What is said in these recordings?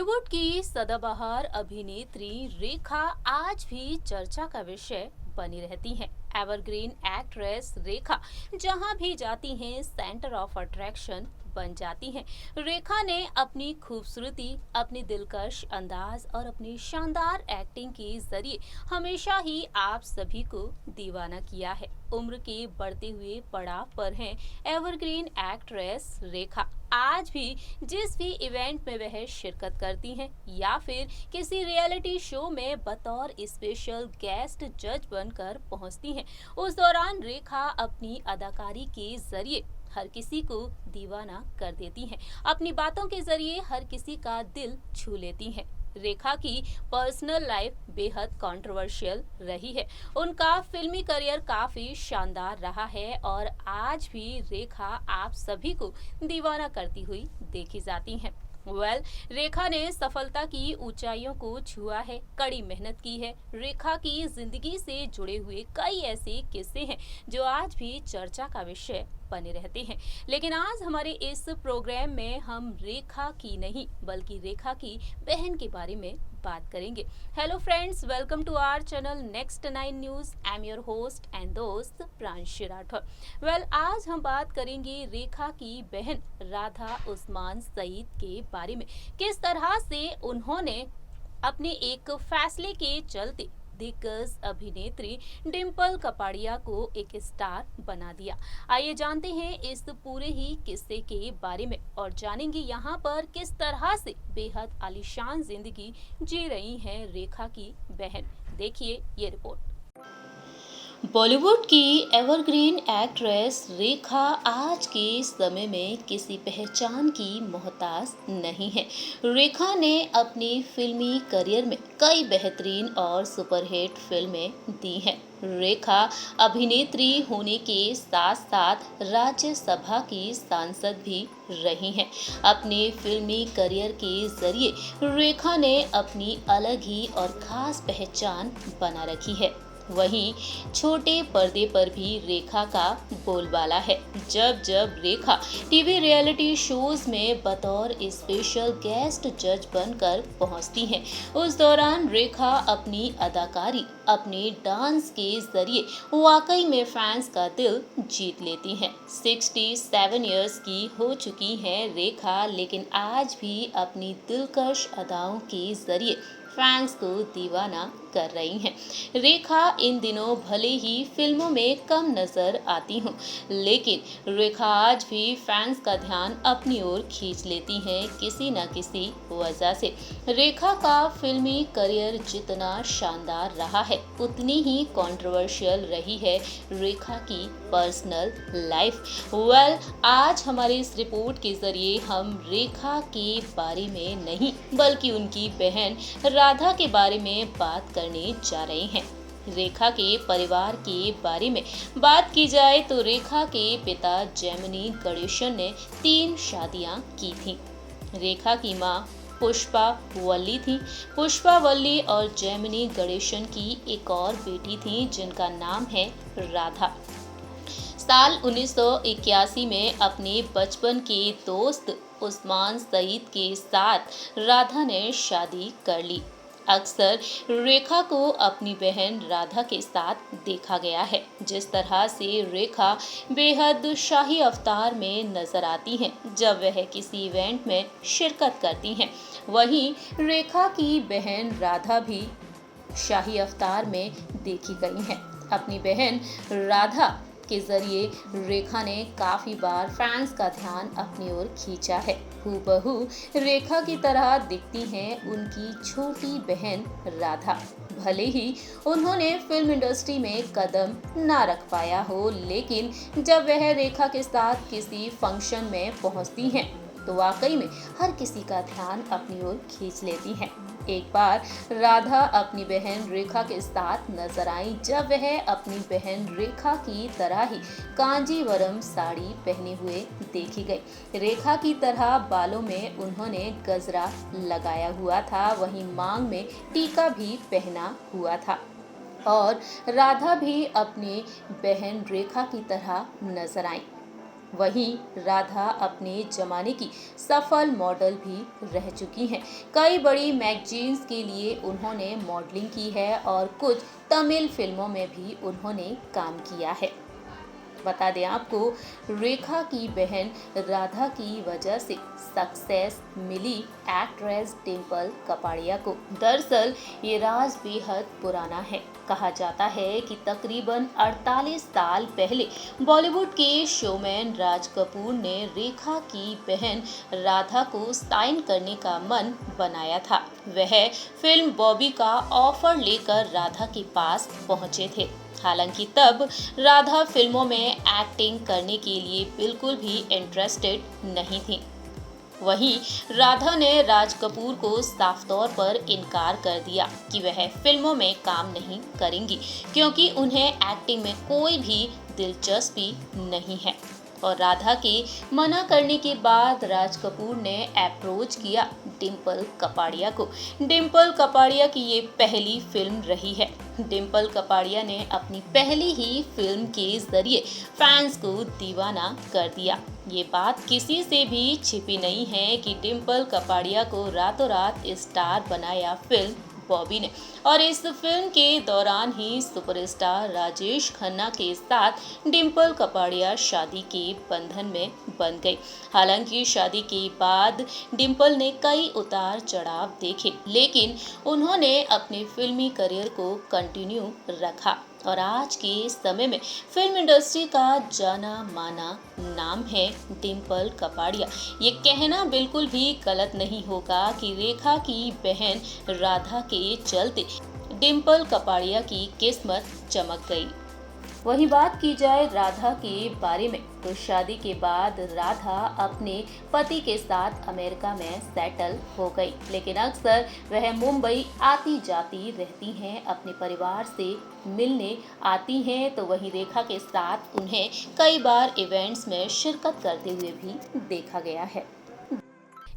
बॉलीवुड की सदाबहार अभिनेत्री रेखा आज भी चर्चा का विषय बनी रहती हैं। एवरग्रीन एक्ट्रेस रेखा जहां भी जाती हैं सेंटर ऑफ अट्रैक्शन बन जाती हैं। रेखा ने अपनी खूबसूरती, अपनी दिलकश अंदाज और अपनी शानदार एक्टिंग के जरिए हमेशा ही आप सभी को दीवाना किया है। उम्र के बढ़ते हुए पड़ाव पर हैं एवरग्रीन एक्ट्रेस रेखा। आज भी जिस भी इवेंट में वह शिरकत करती हैं या फिर किसी रियलिटी शो में बतौर स्पेशल गेस्ट जज बनकर पहुंचती हैं, उस दौरान रेखा अपनी अदाकारी के जरिए हर किसी को दीवाना कर देती हैं। अपनी बातों के जरिए हर किसी का दिल छू लेती हैं। रेखा की पर्सनल लाइफ बेहद कंट्रोवर्शियल रही है। उनका फिल्मी करियर काफी शानदार रहा है और आज भी रेखा आप सभी को दीवाना करती हुई देखी जाती हैं। रेखा ने सफलता की ऊंचाइयों को छुआ है, कड़ी मेहनत की है। रेखा की जिंदगी से जुड़े हुए कई ऐसे किस्से हैं जो आज भी चर्चा का विषय बने रहते हैं। लेकिन आज हमारे इस प्रोग्राम में हम रेखा की नहीं बल्कि रेखा की बहन के बारे में बात करेंगे। Hello friends, welcome to our channel next 9 news. I am your host and दोस्त प्रांशी राठौर। आज हम बात करेंगे रेखा की बहन राधा उस्मान सईद के बारे में। किस तरह से उन्होंने अपने एक फैसले के चलते दिग्गज अभिनेत्री डिम्पल कपाड़िया को एक स्टार बना दिया। आइए जानते हैं इस पूरे ही किस्से के बारे में और जानेंगे यहाँ पर किस तरह से बेहद आलीशान जिंदगी जी रही हैं रेखा की बहन। देखिए ये रिपोर्ट। बॉलीवुड की एवरग्रीन एक्ट्रेस रेखा आज के समय में किसी पहचान की मोहताज नहीं है। रेखा ने अपनी फिल्मी करियर में कई बेहतरीन और सुपरहिट फिल्में दी हैं। रेखा अभिनेत्री होने के साथ साथ राज्यसभा की सांसद भी रही हैं। अपने फिल्मी करियर के जरिए रेखा ने अपनी अलग ही और खास पहचान बना रखी है। वहीं छोटे पर्दे पर भी रेखा का बोलबाला है। जब जब रेखा टीवी रियलिटी शोज में बतौर स्पेशल गेस्ट जज बनकर पहुंचती हैं, उस दौरान रेखा अपनी अदाकारी, अपने डांस के जरिए वाकई में फैंस का दिल जीत लेती हैं। 67 इयर्स की हो चुकी हैं रेखा, लेकिन आज भी अपनी दिलकश अदाओं के जरिए फैंस को दीवाना कर रही हैं। रेखा इन दिनों भले ही फिल्मों में कम नजर आती हों, लेकिन रेखा आज भी फैंस का ध्यान अपनी ओर खींच लेती हैं किसी न किसी वजह से। रेखा का फिल्मी करियर जितना शानदार रहा है, उतनी ही कंट्रोवर्शियल रही है रेखा की पर्सनल लाइफ। आज हमारे इस रिपोर्ट के जरिए हम रेखा के बारे में नहीं बल्कि उनकी बहन राधा के बारे में बात करने जा रहे हैं। रेखा के परिवार के बारे में बात की जाए तो रेखा के पिता जेमिनी गणेशन ने 3 शादियां की थीं। रेखा की मां पुष्पा वल्ली थी। पुष्पा वल्ली और जेमिनी गणेशन की एक और बेटी थी जिनका नाम है राधा। साल 1981 में अपने बचपन के दोस्त उस्मान सईद के साथ राधा ने शादी कर ली। अक्सर रेखा को अपनी बहन राधा के साथ देखा गया है। जिस तरह से रेखा बेहद शाही अवतार में नजर आती हैं जब वह किसी इवेंट में शिरकत करती हैं, वहीं रेखा की बहन राधा भी शाही अवतार में देखी गई हैं। अपनी बहन राधा के जरिए रेखा ने काफी बार फैंस का ध्यान अपनी ओर खींचा है। हूबहू रेखा की तरह दिखती हैं उनकी छोटी बहन राधा। भले ही उन्होंने फिल्म इंडस्ट्री में कदम ना रख पाया हो, लेकिन जब वह रेखा के साथ किसी फंक्शन में पहुंचती हैं तो वाकई में हर किसी का ध्यान अपनी ओर खींच लेती हैं। एक बार राधा अपनी बहन रेखा के साथ नजर आई जब वह अपनी बहन रेखा की तरह ही कांजीवरम साड़ी पहने हुए देखी गई। रेखा की तरह बालों में उन्होंने गजरा लगाया हुआ था, वहीं मांग में टीका भी पहना हुआ था और राधा भी अपनी बहन रेखा की तरह नजर आई। वहीं राधा अपने जमाने की सफल मॉडल भी रह चुकी हैं। कई बड़ी मैगजीन्स के लिए उन्होंने मॉडलिंग की है और कुछ तमिल फिल्मों में भी उन्होंने काम किया है। बता दें आपको, रेखा की बहन राधा की वजह से सक्सेस मिली एक्ट्रेस डिम्पल कपाड़िया को। दरअसल ये राज बेहद पुराना है। कहा जाता है कि तकरीबन 48 साल पहले बॉलीवुड के शोमैन राज कपूर ने रेखा की बहन राधा को साइन करने का मन बनाया था। वह फिल्म बॉबी का ऑफर लेकर राधा के पास पहुंचे थे। हालांकि तब राधा फिल्मों में एक्टिंग करने के लिए बिल्कुल भी इंटरेस्टेड नहीं थी। वहीं राधा ने राज कपूर को साफ तौर पर इनकार कर दिया कि वह फिल्मों में काम नहीं करेंगी, क्योंकि उन्हें एक्टिंग में कोई भी दिलचस्पी नहीं है। और राधा के मना करने के बाद राज कपूर ने अप्रोच किया डिम्पल कपाड़िया को। डिम्पल कपाड़िया की ये पहली फिल्म रही है। डिम्पल कपाड़िया ने अपनी पहली ही फिल्म के जरिए फैंस को दीवाना कर दिया। ये बात किसी से भी छिपी नहीं है कि डिम्पल कपाड़िया को रातों रात स्टार बनाया फिल्म बॉबी ने, और इस फिल्म के दौरान ही सुपरस्टार राजेश खन्ना के साथ डिम्पल कपाड़िया शादी के बंधन में बंध गई। हालांकि शादी के बाद डिम्पल ने कई उतार चढ़ाव देखे, लेकिन उन्होंने अपने फिल्मी करियर को कंटिन्यू रखा और आज के समय में फिल्म इंडस्ट्री का जाना माना नाम है डिम्पल कपाड़िया। ये कहना बिल्कुल भी गलत नहीं होगा कि रेखा की बहन राधा के चलते डिम्पल कपाड़िया की किस्मत चमक गई। वहीं बात की जाए राधा के बारे में, तो शादी के बाद राधा अपने पति के साथ अमेरिका में सेटल हो गई, लेकिन अक्सर वह मुंबई आती जाती रहती हैं, अपने परिवार से मिलने आती हैं। तो वहीं रेखा के साथ उन्हें कई बार इवेंट्स में शिरकत करते हुए भी देखा गया है।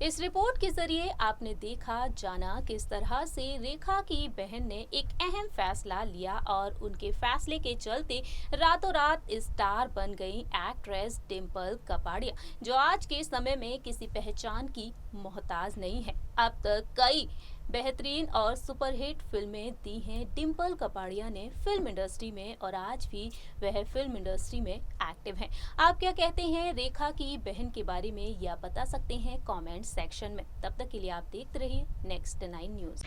इस रिपोर्ट के जरिए आपने देखा जाना किस तरह से रेखा की बहन ने एक अहम फैसला लिया और उनके फैसले के चलते रातों रात स्टार बन गई एक्ट्रेस डिम्पल कपाड़िया, जो आज के समय में किसी पहचान की मोहताज नहीं है। अब तक कई बेहतरीन और सुपरहिट फिल्में दी हैं डिम्पल कपाड़िया ने फिल्म इंडस्ट्री में, और आज भी वह फिल्म इंडस्ट्री में एक्टिव हैं। आप क्या कहते हैं रेखा की बहन के बारे में, या बता सकते हैं कमेंट सेक्शन में। तब तक के लिए आप देखते रहिए नेक्स्ट 9 न्यूज़।